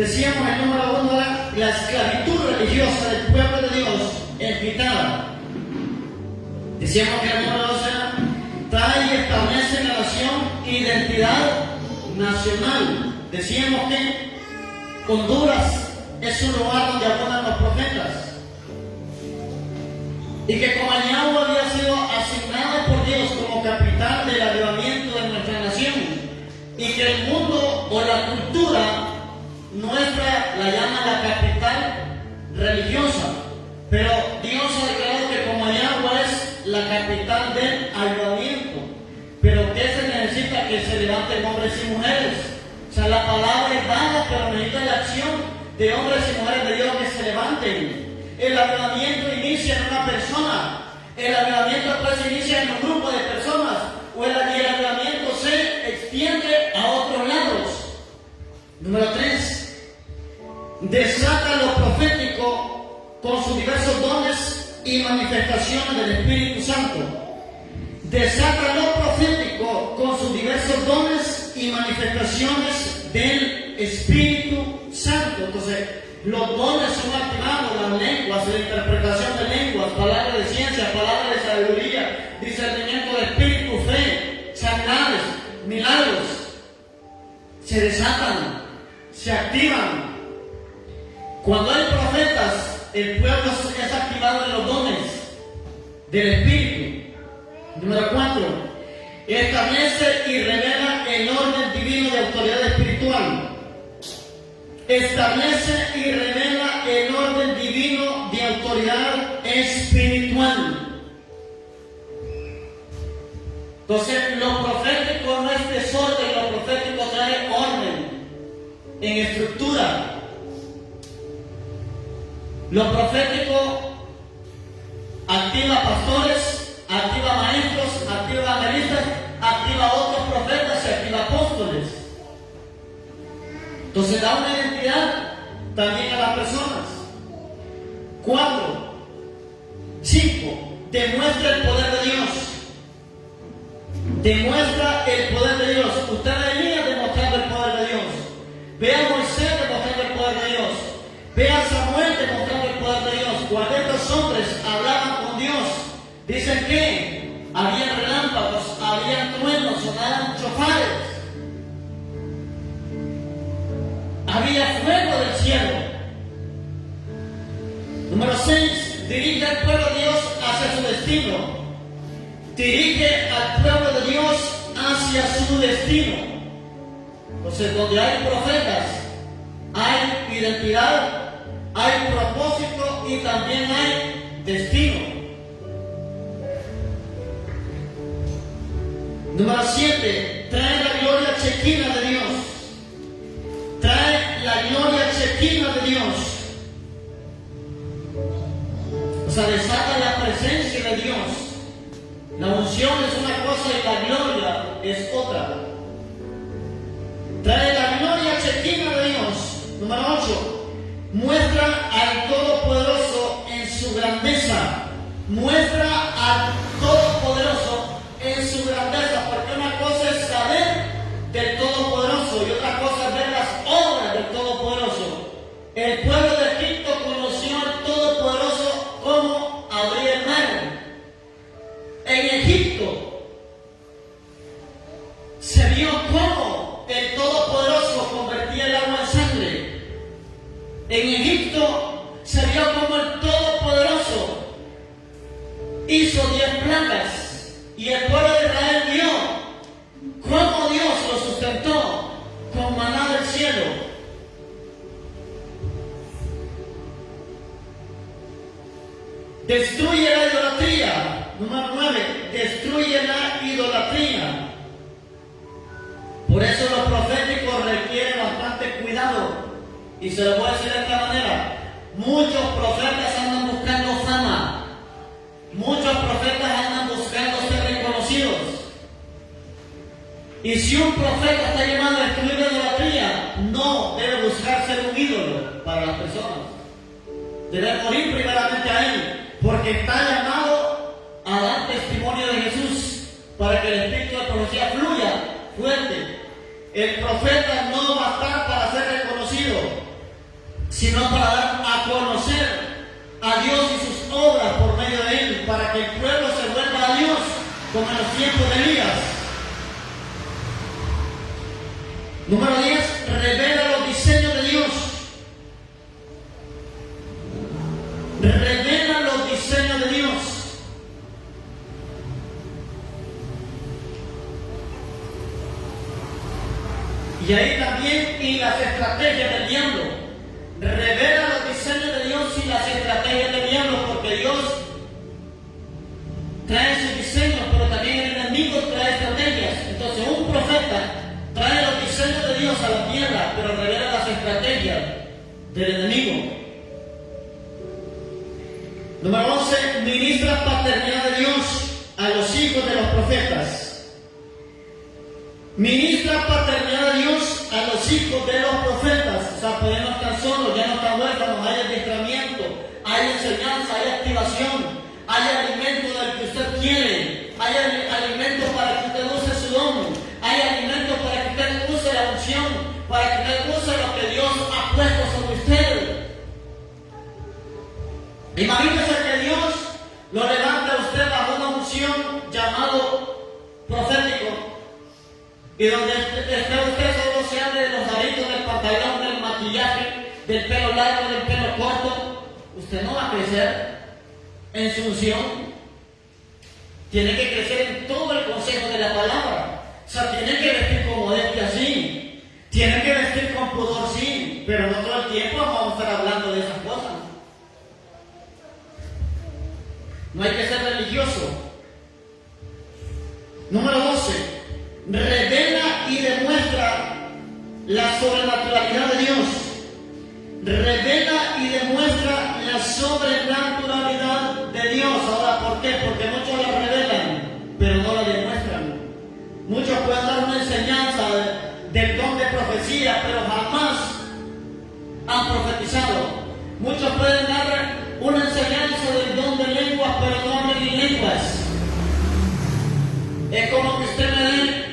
Decíamos el número 1 era la esclavitud religiosa del pueblo de Dios es quitada. Decíamos que el número 2 era trae y establece la nación identidad nacional. Decíamos que Honduras es un lugar donde abundan los profetas. Y que Comayagua había sido asignado por Dios como capital del avivamiento de nuestra nación. Y que el mundo o la cultura nuestra la llama la capital religiosa. Pero Dios ha declarado que Comayagua es la capital del avivamiento. Pero ¿qué se necesita? Que se levanten hombres y mujeres. O sea, la palabra es dada, pero necesita la acción de hombres y mujeres de Dios que se levanten. El avivamiento inicia en una persona. El avivamiento después inicia en un grupo de personas. O el avivamiento se extiende a otros lados. Número 3. Desata lo profético con sus diversos dones y manifestaciones del Espíritu Santo. Desata lo profético con sus diversos dones y manifestaciones del Espíritu Santo. Entonces, los dones son activados, las lenguas, la interpretación de lenguas, palabras de ciencia, palabras de sabiduría, discernimiento de espíritu, fe, sanidades, milagros. Se desatan, se activan. Cuando hay profetas, el pueblo es activado en los dones del Espíritu. Número 4. Establece y revela el orden divino de autoridad espiritual. Establece y revela el orden divino de autoridad espiritual. Entonces, lo profético no es desorden, lo profético trae orden en estructura. Lo profético activa pastores, activa maestros, activa evangelistas, activa otros profetas y activa apóstoles. Entonces da una identidad también a las personas. 4. 5. Demuestra el poder de Dios. Demuestra el poder de Dios. Usted venía demostrando el poder de Dios. Ve a Moisés demostrando el poder de Dios. Ve a Samuel demostrando el poder de Dios. Cuando estos hombres hablaban con Dios, dicen que había relámpagos, había truenos, sonaban chofares. Había fuego del cielo. Número 6. Dirige al pueblo de Dios hacia su destino. Dirige al pueblo de Dios hacia su destino. Entonces, donde hay profetas, hay identidad, hay propósito y también hay destino. Número 7. Trae la gloria chequina de Dios. Trae la gloria chequina de Dios. O sea, desata la presencia de Dios. La unción es una cosa y la gloria es otra. Trae la gloria chequina de Dios. Número 8. Muestra al Todopoderoso en su grandeza. Muestra al Todopoderoso en su grandeza. Porque una cosa es saber del Todopoderoso y otra cosa es ver las obras del Todopoderoso. El pueblo de Egipto conoció al Todopoderoso como abrir el mar. En Egipto se vio cómo el Todopoderoso convertía el agua en sangre. En Egipto se vio cómo el Todopoderoso hizo 10 plagas y el pueblo de Israel vio cómo Dios lo sustentó con maná del cielo. Destruye la idolatría. Número 9. Destruye la idolatría. Por eso los proféticos requieren bastante cuidado. Y se lo voy a decir de esta manera. Muchos profetas andan buscando fama. Muchos profetas andan buscando ser reconocidos. Y si un profeta está llamado a destruir la idolatría, no debe buscar ser un ídolo para las personas. Debe morir primeramente a él. Porque está llamado a dar testimonio de Jesús para que el espíritu de profecía fluya fuerte. El profeta no va a estar para ser reconocido. sino para dar a conocer a Dios y sus obras por medio de él, para que el pueblo se vuelva a Dios, como en los tiempos de Elías. Número 10, revela los diseños de Dios. Revela los diseños de Dios. Y ahí también y las estrategias del diablo. Revela los diseños de Dios y las estrategias del diablo, porque Dios trae sus diseños, pero también el enemigo trae estrategias. Entonces un profeta trae los diseños de Dios a la tierra, pero revela las estrategias del enemigo. Número 11, ministra paternidad de Dios a los hijos de los profetas. Ministra paternidad de Dios a los hijos de los profetas. O sea, pues ya no están solos, ya no están huérfanos, hay adiestramiento, hay enseñanza, hay activación, hay alimento del que usted quiere, hay alimento para que usted use su don, hay alimento para que usted use la unción, para que usted use lo que Dios ha puesto sobre usted. Imagínese que Dios lo levanta a usted bajo una unción llamado profético, y donde usted solo se hable de los aritos del pantalón, del maquillaje, del pelo largo, del pelo corto. Usted no va a crecer en su unción. Tiene que crecer en todo el consejo de la palabra. O sea, tiene que vestir con modestia, sí. Tiene que vestir con pudor, sí. Pero no todo el tiempo vamos a estar hablando de esas cosas. No hay que ser religioso. Número 12. Revela y demuestra la sobrenaturalidad de Dios. Revela y demuestra la sobrenaturalidad de Dios. Ahora, ¿por qué? Porque muchos la revelan, pero no la demuestran. Muchos pueden dar una enseñanza del don de profecía, pero jamás han profetizado. Muchos pueden dar una enseñanza del don de lenguas, pero no hablan en lenguas. Es como que usted me dé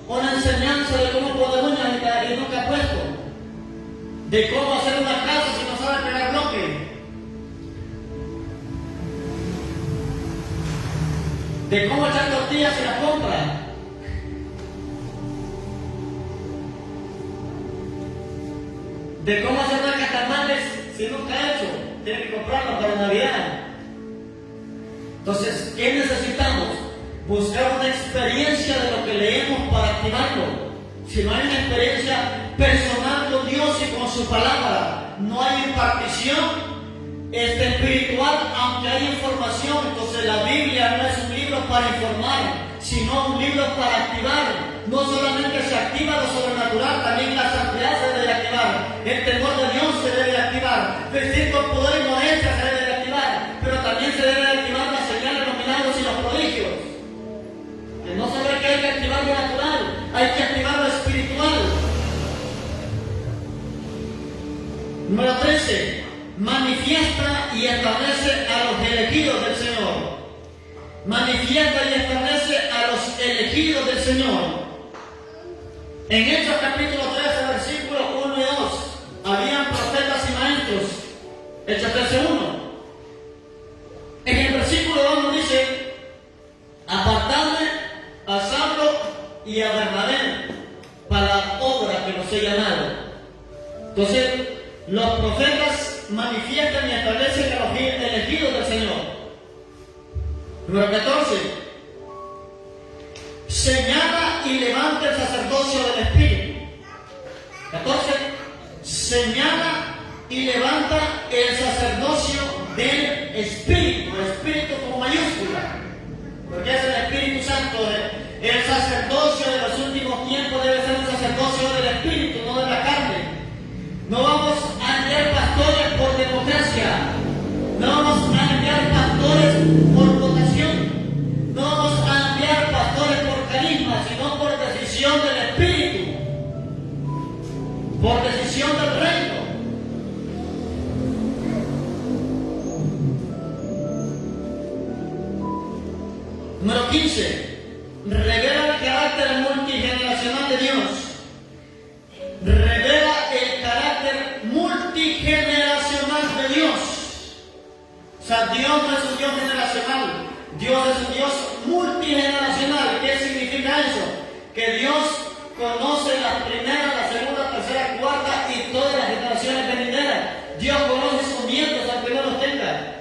una enseñanza de cómo poner uñas y nunca ha puesto, de cómo hacer una casa si no sabe pegar bloque, de cómo echar tortillas si la compra, de cómo hacer tamales si nunca ha hecho, tiene que comprarlo para Navidad. Entonces, ¿qué necesitamos? Buscar una experiencia de lo que leemos para activarlo. Si no hay una experiencia personal con Dios y con su palabra, no hay impartición espiritual, aunque hay información. Entonces la Biblia no es un libro para informar, sino un libro para activar. No solamente se activa lo sobrenatural, también la santidad se debe activar, el temor de Dios se debe activar, vestir con poder y modestia se debe activar, pero también se debe activar las señales, los milagros y los prodigios. Que no solo hay que activar lo natural, hay que activar lo espiritual. Número 13. Manifiesta y establece a los elegidos del Señor. Manifiesta y establece a los elegidos del Señor. En Hechos capítulo 13, versículos 1 y 2, habían profetas y maestros. Hechos 13:1. En el versículo 2 nos dice: apartadme a Saulo y a Bernabé para la obra que los he llamado. Entonces, los profetas manifiestan y establecen a los elegidos del Señor. Número 14. Señala y levanta el sacerdocio del Espíritu. 14. Señala y levanta el sacerdocio del Espíritu. Espíritu con mayúscula, porque es el Espíritu Santo. El sacerdocio de los últimos tiempos debe ser un sacerdocio del Espíritu, no de la carne. No vamos a enviar pastores por democracia. No vamos a enviar pastores por votación. No vamos a enviar pastores por carisma, sino por decisión del Espíritu, por decisión del reino. Número 15. Revela el carácter multigeneracional de Dios. Revela el carácter multigeneracional sea, Dios no es un Dios generacional, Dios es un Dios multigeneracional. ¿Qué significa eso? Que Dios conoce la primera, la segunda, tercera, cuarta y todas las generaciones venideras. Dios conoce sus nietos aunque no los tenga.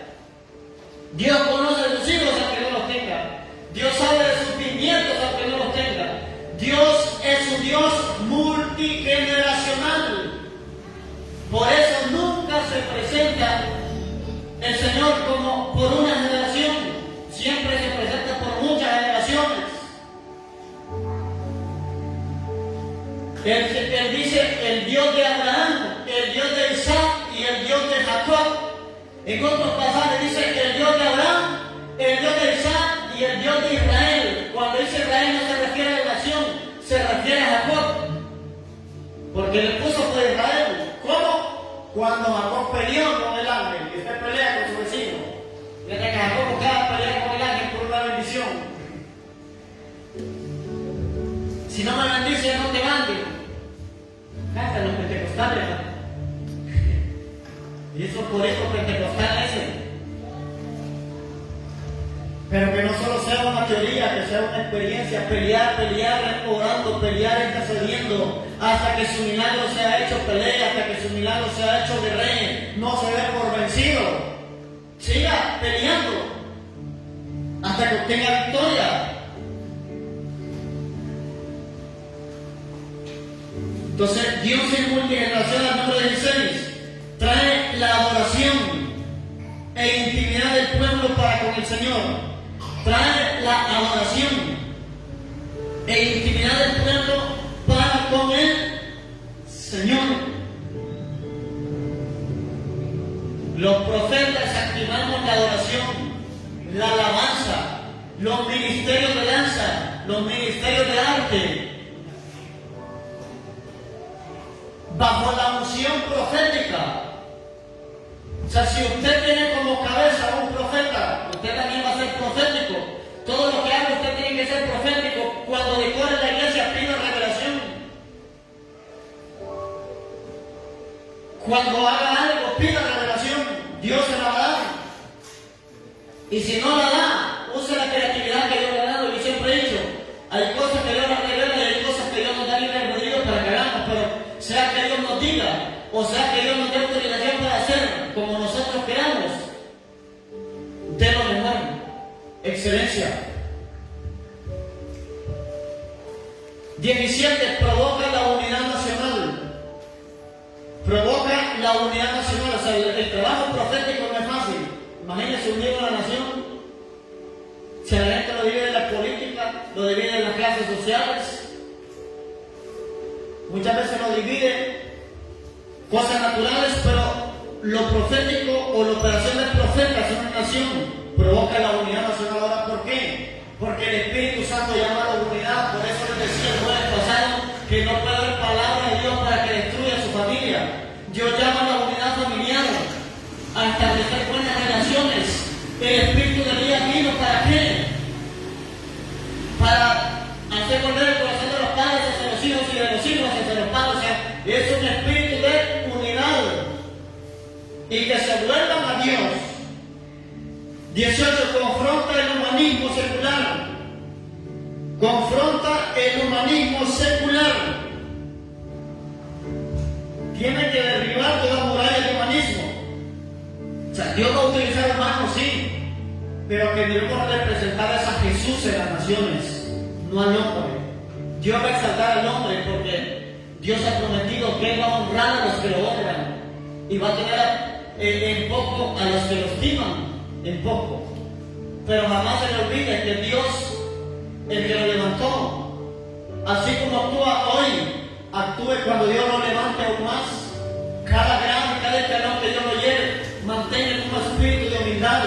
Dios conoce a sus hijos aunque no los tenga. Dios sabe de sus bisnietos aunque no los tenga. Dios es un Dios multigeneracional. Por eso nunca se presenta el Señor como por una generación. Siempre se presenta por muchas generaciones. Él dice el Dios de Abraham, el Dios de Isaac y el Dios de Jacob. En otros pasajes dice el Dios de Abraham, el Dios de Isaac y el Dios de Israel. Cuando dice Israel no se refiere a la nación, se refiere a Jacob. Porque le puso por Israel. ¿Cómo? Cuando Jacob peleó con el ángel. Y usted pelea con su vecino. Desde que Jacob buscaba pelear con el ángel por una bendición. Si no me bendice, no te mande. Hasta los pentecostales, ¿no? Y eso por eso pentecostales ese. Pero que no solo sea una teoría, que sea una experiencia. Pelear, orando, pelear, intercediendo, hasta que su milagro sea hecho pelea, hasta que su milagro sea hecho de rey. No se dé por vencido. Siga peleando hasta que obtenga victoria. Entonces, Dios en multigeneracional, número 16, trae la adoración e intimidad del pueblo para con el Señor. Trae la adoración e intimidad del pueblo para con el Señor. Los profetas activamos la adoración, la alabanza, los ministerios de danza, los ministerios de arte, bajo la unción profética. O sea, si usted tiene como cabeza a un profeta, usted también va a ser profético. Todo lo que haga usted tiene que ser profético. Cuando decore la iglesia, pida revelación. Cuando haga algo, pida revelación. Dios se la va a dar. Y si no la da, use la creatividad que Dios le ha dado. Yo siempre he dicho, hay cosas que Dios nos revela y hay cosas que Dios nos da libre albedrío para que hagamos, pero sea que Dios nos diga, o sea que Dios nos dé autorización para hacer como nosotros queramos, de lo mejor. Excelencia. 17. Provoca la unidad nacional. Provoca la unidad nacional. O sea, el trabajo profético no es fácil. Imagínense unir una nación. Si la gente lo divide en la política, lo divide en las clases sociales. Muchas veces lo divide cosas naturales, pero lo profético o la operación del profeta en una nación provoca la unidad nacional. Ahora, ¿por qué? Porque el Espíritu Santo llama a la unidad. Por eso les decía el jueves pasado que no puede haber palabra de Dios para que destruya a su familia. Dios llama a la unidad familiar, a establecer buenas relaciones. El Espíritu de Dios vino ¿para qué? Para hacer volver el corazón de los padres hacia los hijos y de los hijos hacia los padres. O sea, es un espíritu de unidad y que se vuelvan a Dios. 18. Confronta el humanismo secular. Confronta el humanismo secular. Tiene que derribar toda muralla del humanismo. O sea, Dios va a utilizar humanos, sí, pero que debemos representar es a Jesús en las naciones, no al hombre. Dios va a exaltar al hombre porque Dios ha prometido que Él va a honrar a los que lo honran y va a tener en poco a los que lo estiman, en poco. Pero jamás se le olvide que Dios, el que lo levantó, así como actúa hoy, actúe cuando Dios lo levante aún más. Cada grado, cada escalón que Dios lo lleve, mantenga un espíritu de humildad.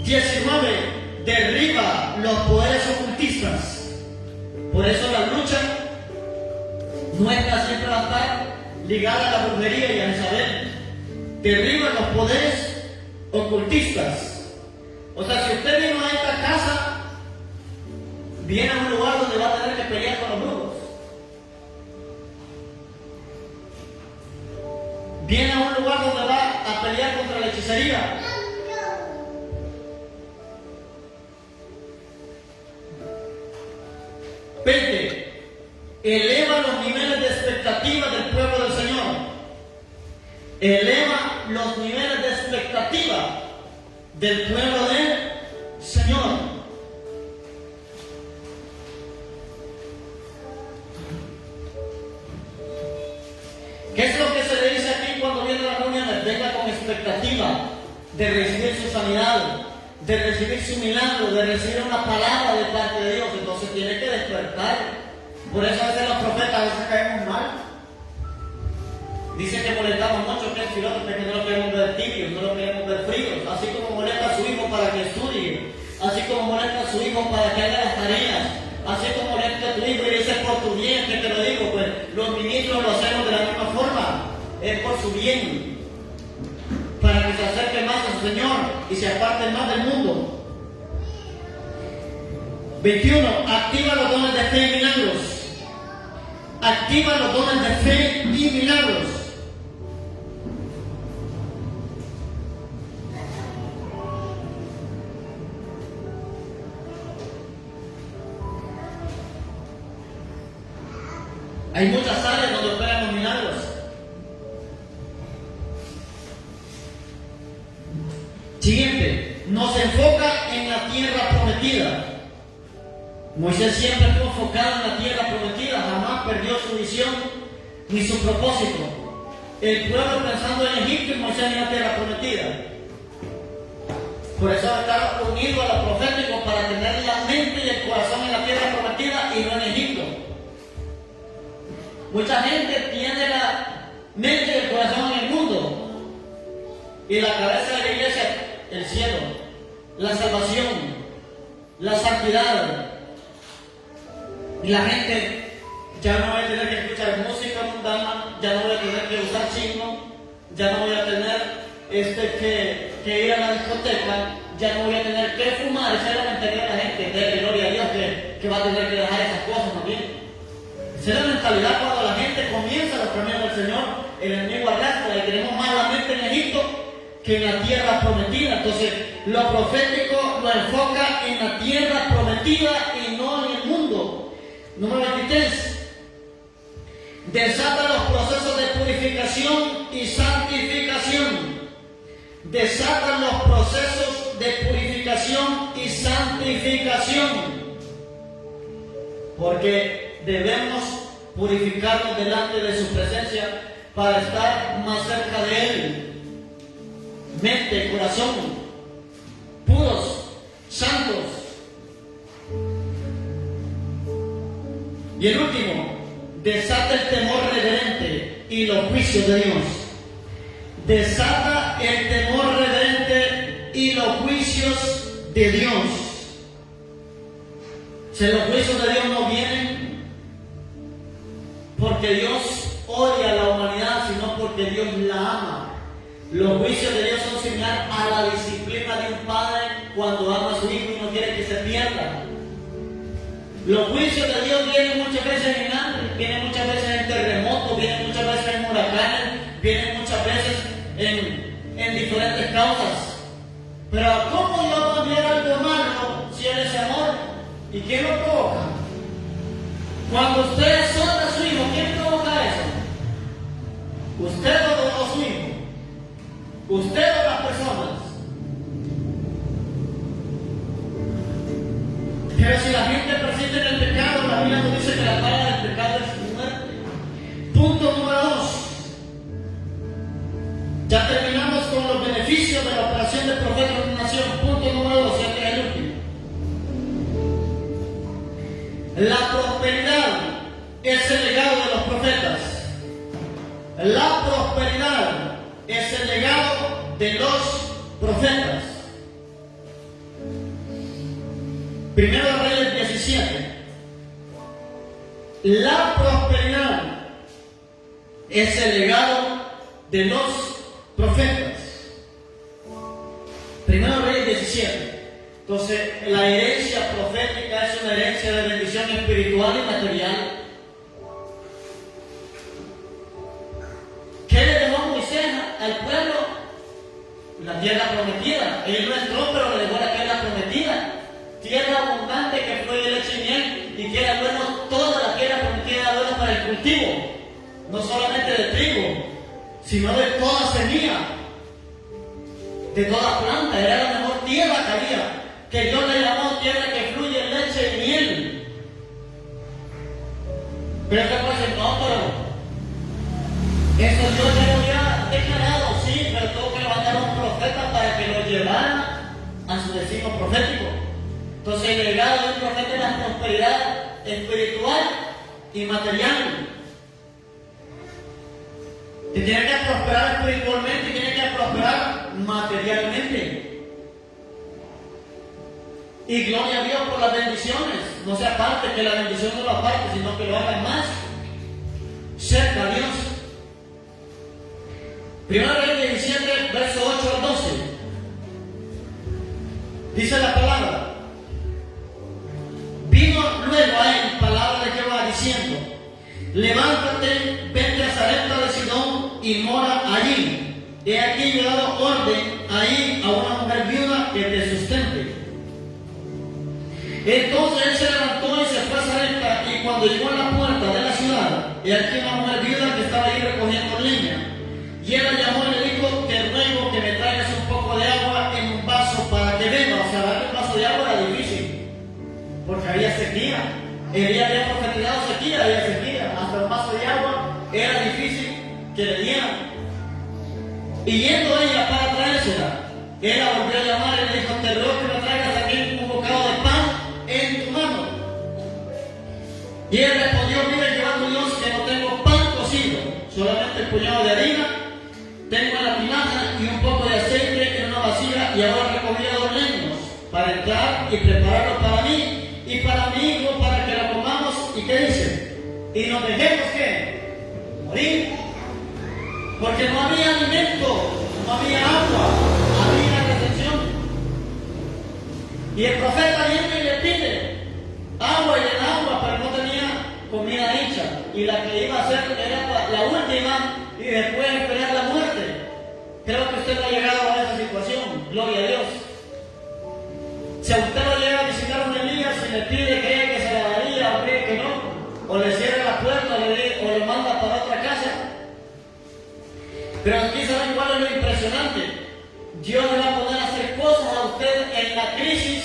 19. Derriba los poderes ocultistas. Por eso la lucha nuestra siempre va a estar ligada a la brujería y a Isabel. Derriba los poderes ocultistas. O sea, si usted vino a esta casa, viene a un lugar donde va a tener que pelear con los brujos. viene a un lugar donde va a pelear contra la hechicería. Eleva los niveles de expectativa del pueblo del Señor. Eleva los niveles de expectativa del pueblo del Señor. ¿Qué es lo que se le dice aquí cuando viene la reunión? Venga con expectativa de recibir su sanidad, de recibir su milagro, de recibir una palabra de parte de Dios. Entonces tiene que despertar. Por eso a veces los profetas a veces caemos mal. Dice que molestamos mucho que el filósofo, que no lo queremos ver tibios, no lo queremos ver fríos. Así como molesta a su hijo para que estudie, así como molesta a su hijo para que haga las tareas, así como molesta a tu hijo y dice por tu bien, que te lo digo, pues los ministros lo hacemos de la misma forma, es por su bien, para que se acerque más a su Señor y se aparte más del mundo. 21. Activa los dones de fe y milagros. Activa los dones de fe y milagros. Hay muchas áreas donde operan los milagros. Siguiente, nos enfoca en la tierra prometida. Moisés siempre estuvo enfocado en la tierra prometida, jamás perdió su visión ni su propósito. El pueblo pensando en Egipto y Moisés en la tierra prometida. Por eso estar unido a lo profético para tener la mente y el corazón en la tierra prometida y no en Egipto. Mucha gente tiene la mente y el corazón en el mundo y la cabeza de la iglesia, el cielo, la salvación, la santidad. Y la gente, ya no voy a tener que escuchar música mundana, ya no voy a tener que usar signo, ya no voy a tener que ir a la discoteca, ya no voy a tener que fumar. Esa es la mentalidad de la gente, de gloria a Dios, que va a tener que dejar esas cosas también. Esa es la mentalidad cuando la gente comienza los caminos del Señor, el enemigo arrastra y tenemos más la mente en Egipto que en la tierra prometida. Entonces, lo profético lo enfoca en la tierra prometida y no en el mundo. Número 23. Desata los procesos de purificación y santificación. Desata los procesos de purificación y santificación. Porque debemos purificarnos delante de su presencia para estar más cerca de Él. Mente, corazón, puros, santos. Y el último, desata el temor reverente y los juicios de Dios. Desata el temor reverente y los juicios de Dios. Si los juicios de Dios no vienen porque Dios odia a la humanidad, sino porque Dios la ama. Los juicios de Dios son similares a la disciplina de un padre cuando ama a su hijo y no quiere que se pierda. Los juicios de Dios vienen muchas veces en hambre, vienen muchas veces en terremotos, vienen muchas veces en huracanes, vienen muchas veces en diferentes causas. Pero ¿cómo Dios va a enviar algo malo si Él es amor? ¿Y quién lo provoca? Cuando usted azota a su hijo, ¿quién provoca eso? ¿Usted o su hijo? ¿Usted o las personas? Pero si la gente persiste en el pecado, la Biblia nos dice que la paga del pecado es muerte. Punto número 2. Ya terminamos con los beneficios de la operación del profeta de una nación. Punto número 2, este es el último. La prosperidad es el legado de los profetas. La prosperidad es el legado de los profetas. Primero Reyes 17. La prosperidad es el legado de los profetas. Primero Reyes 17. Entonces, la herencia profética es una herencia de bendición espiritual y material. ¿Qué le dejó Moisés tierra prometida. Él no entró, pero le dejó la tierra prometida. Tierra abundante que fluye leche y miel, y que era bueno, toda la tierra prometida era buena para el cultivo, no solamente de trigo, sino de toda semilla, de toda planta. Era la mejor tierra que había, que Dios le llamó tierra que fluye leche y miel. Pero esta cosa no, pero eso Dios ya lo había declarado, sí, pero tuvo que levantar un profeta para que lo llevara a su destino profético. Entonces el legado de un profeta es la prosperidad espiritual y material. Que tiene que prosperar espiritualmente y tiene que prosperar materialmente. Y gloria a Dios por las bendiciones. No se aparte, que la bendición no lo aparte, sino que lo haga más cerca a Dios. 1 Reyes 17, verso 8 al 12. Dice la palabra. Vino luego a él palabra de Jehová diciendo: levántate, vete a Sarepta de Sidón y mora allí. He aquí yo he dado orden ahí a una mujer viuda que te sustente. Entonces él se levantó y se fue a Sarepta, y cuando llegó a la puerta de la ciudad, he aquí una mujer viuda que estaba ahí recogiendo leña. Y él la llamó y le dijo: te ruego que me traigas un poco de agua en un vaso para que beba. O sea, darle un vaso de agua era difícil, porque había sequía. Elías había profetizado sequía, había sequía. Hasta un vaso de agua era difícil que le dieran. Y yendo ella para traérsela, él la volvió a llamar y le dijo: te ruego que me traigas aquí un bocado de pan en tu mano. Y él respondió: mira, Jehová tu Dios, que no tengo pan cocido, solamente el puñado de harina tengo en la tinaja y un poco de aceite en una vasija, y ahora recogí 2 leños para entrar y prepararlo para mí y para mi hijo, para que lo comamos. ¿Y qué dice? Y nos dejemos que morir, porque no había alimento, no había agua, había recepción. Y el profeta viene y le pide agua, y le da agua, pero no tenía comida hecha, y la que iba a hacer era la última, y después esperar la muerte. Creo que usted no ha llegado a esa situación, gloria a Dios. Si a usted lo llega a visitar a un Elías y le pide, cree que se la daría o cree que no, o le cierra la puerta o le manda para otra casa. Pero aquí saben cuál es lo impresionante. Dios le va a poder hacer cosas a usted en la crisis,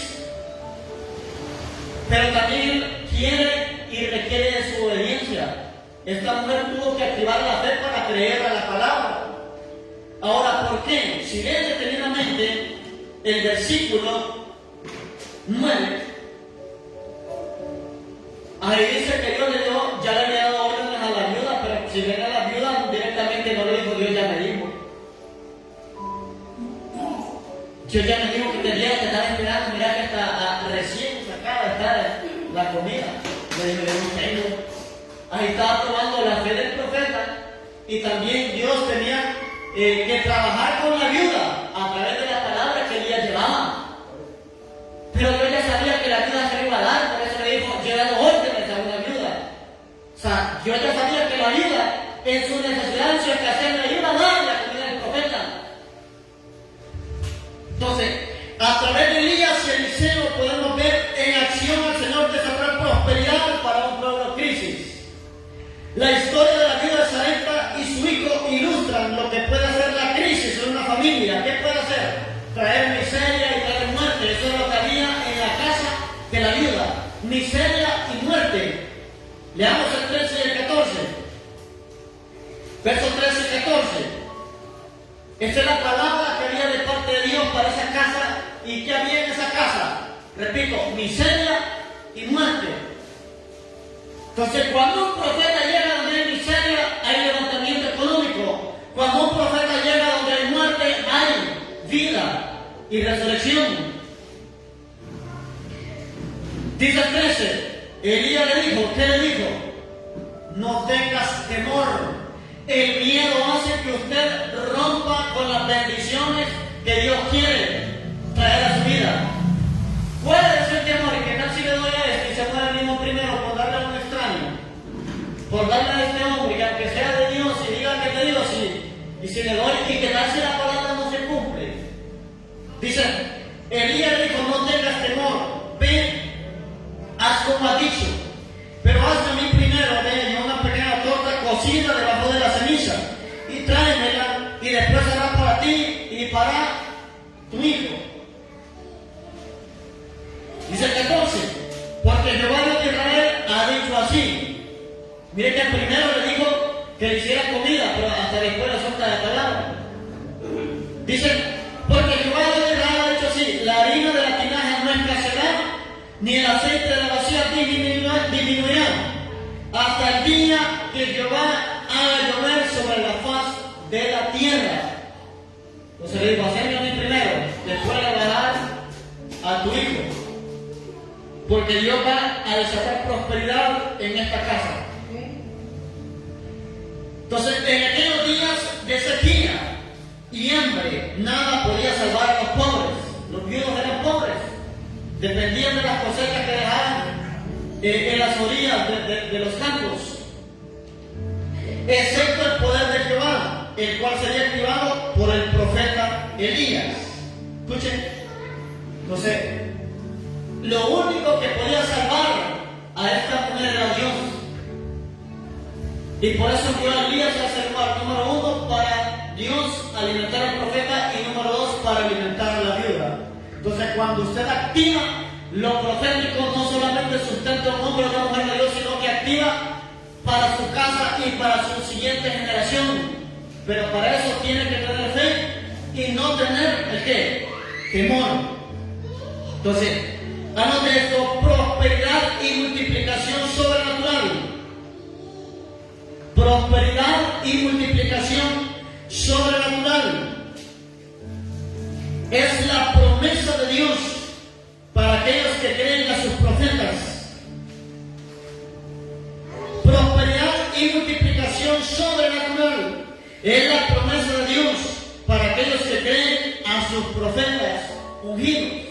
pero también quiere y requiere de su obediencia. Esta mujer tuvo que activar la fe para creer a la palabra. Ahora, ¿por qué? Si leen detenidamente el versículo 9, ahí dice que Dios le dio, ya le había dado órdenes a la viuda, pero si ven a la viuda directamente no le dijo: Dios ya me dijo. Dios ya me dijo que te estaba esperando, mira que está recién sacada está la comida. Le dije: ahí estaba probando la fe del profeta, y también Dios tenía que trabajar con la viuda a través de la palabra que Elías llevaba. Pero Dios ya sabía que la viuda se iba a dar, por eso le dijo: yo he dado órdenes a una viuda. O sea, Dios ya sabía que la viuda en su necesidad, en su escasez, le iba a dar la comida del profeta. Entonces, a través de Elías y Eliseo podemos ver en acción al Señor desarrollar prosperidad para un pueblo en crisis. La historia de la viuda de Sarepta y su hijo ilustran lo que puede hacer la crisis en una familia. ¿Qué puede hacer? Traer miseria y traer muerte. Eso es lo que había en la casa de la viuda: miseria y muerte. Leamos el 13 y el 14. Versos 13 y 14. Esta es la palabra que había de parte de Dios para esa casa. ¿Y qué había en esa casa? Repito: miseria y muerte. Entonces, cuando un profeta llega donde hay miseria, hay levantamiento económico. Cuando un profeta llega donde hay muerte, hay vida y resurrección. Dice el 13, Elías le dijo: ¿qué le dijo? No tengas temor. El miedo hace que usted rompa con las bendiciones que Dios quiere traer a su vida. Puede ser temor, y que tal si le doy a este y se muere el mismo primero por darle a un extraño, por darle a este hombre que aunque sea de Dios y diga que es de Dios, y si le doy, y que tal si la palabra no se cumple. Dice, Elías le dijo, no tengas temor, ven, haz como ha dicho, pero hazme a mí primero, ven, una pequeña torta cocida debajo de la ceniza, y tráemela, y después hará para ti y para tu hijo. Dice el 14, porque Jehová Dios de Israel ha dicho así. Mire que primero le dijo que le hiciera comida, pero hasta después le suelta la palabra. Dice, porque Jehová Dios de Israel ha dicho así, la harina de la tinaja no escaseará, ni el aceite de la vasija disminuirá, hasta el día que Jehová haga llover sobre la faz de la tierra. Entonces le digo, hazme a mí primero, después le va a dar a tu hijo, porque Dios va a desatar prosperidad en esta casa. Entonces, en aquellos días de sequía y hambre, nada podía salvar a los pobres. Los viudos eran pobres, dependían de las cosechas que dejaban en las orillas de los campos, excepto el poder de Jehová, el cual sería activado por el profeta Elías. Escuchen. Entonces, lo único que podía salvar a esta mujer era Dios. Y por eso envió a Elías a ser lugar número 1 para Dios alimentar al profeta y número 2 para alimentar a la viuda. Entonces, cuando usted activa lo profético, no solamente sustenta a un hombre o una mujer de Dios, sino que activa para su casa y para su siguiente generación. Pero para eso tiene que tener fe y no tener ¿el qué? Temor. Entonces, anote esto: prosperidad y multiplicación sobrenatural. Prosperidad y multiplicación sobrenatural es la promesa de Dios para aquellos que creen a sus profetas. Prosperidad y multiplicación sobrenatural es la promesa de Dios para aquellos que creen a sus profetas ungidos.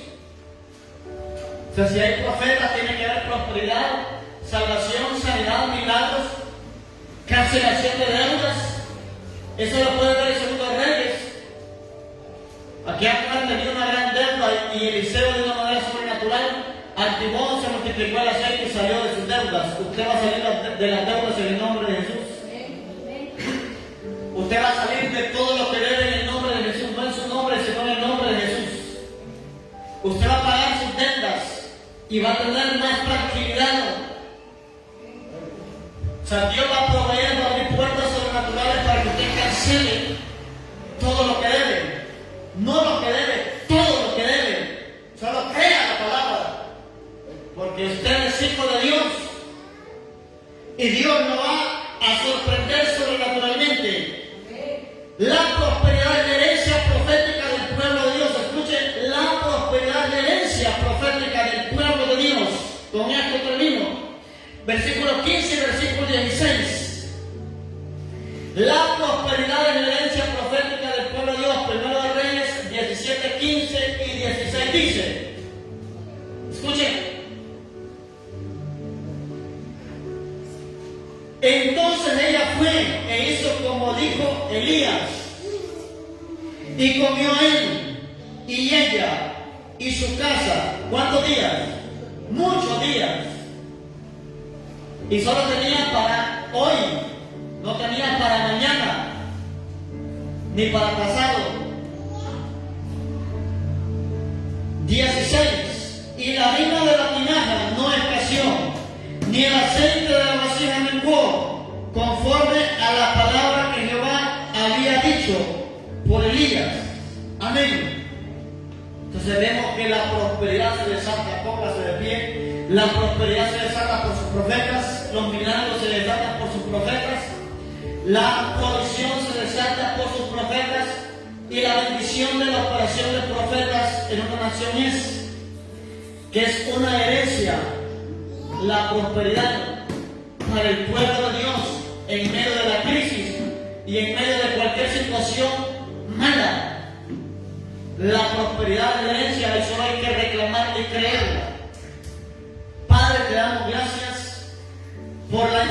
O sea, si hay profetas, tiene que haber prosperidad, salvación, sanidad, milagros, cancelación de deudas. Eso lo puede ver en Segundo Reyes. Aquí han tenido una gran deuda y Eliseo, de una manera sobrenatural, activó, se multiplicó el aceite y salió de sus deudas. Usted va a salir de las deudas en el nombre de Jesús. Usted va a salir de todo lo que debe en el nombre de Jesús, no en su nombre, sino en el nombre de Jesús. Usted va a pagar sus deudas y va a tener más tranquilidad. O sea, Dios va a proveer, va a abrir puertas sobrenaturales para que usted cancele todo lo que debe. No lo que debe, todo lo que debe. Solo crea la palabra, porque usted es hijo de Dios y Dios lo va a sorprender sobrenaturalmente. La prosperidad es la herencia profética del pueblo de Dios. Escuchen, la prosperidad es la herencia profética del pueblo de Dios. Con esto termino. Versículo 15 y versículo 16. La prosperidad es la herencia profética del pueblo de Dios. Primero de Reyes 17, 15 y 16 dice. Escuchen. Entonces ella fue e hizo como dijo Elías, y comió él y ella y su casa. ¿Cuántos días? Muchos días. Y solo tenía para hoy, no tenía para mañana, ni para pasado. 16. Y la harina de la tinaja no escaseó, ni el aceite de la vasija menguó, conforme a la palabra que Jehová había dicho por Elías. Amén. Entonces vemos que la prosperidad se desata, póngase de pie. La prosperidad se desata por sus profetas, los milagros se desatan por sus profetas, la provisión se desata por sus profetas, y la bendición de la operación de profetas en una nación es que es una herencia, la prosperidad para el pueblo de Dios en medio de la crisis y en medio de cualquier situación mala. La prosperidad de la herencia, eso hay que reclamarla y creerla.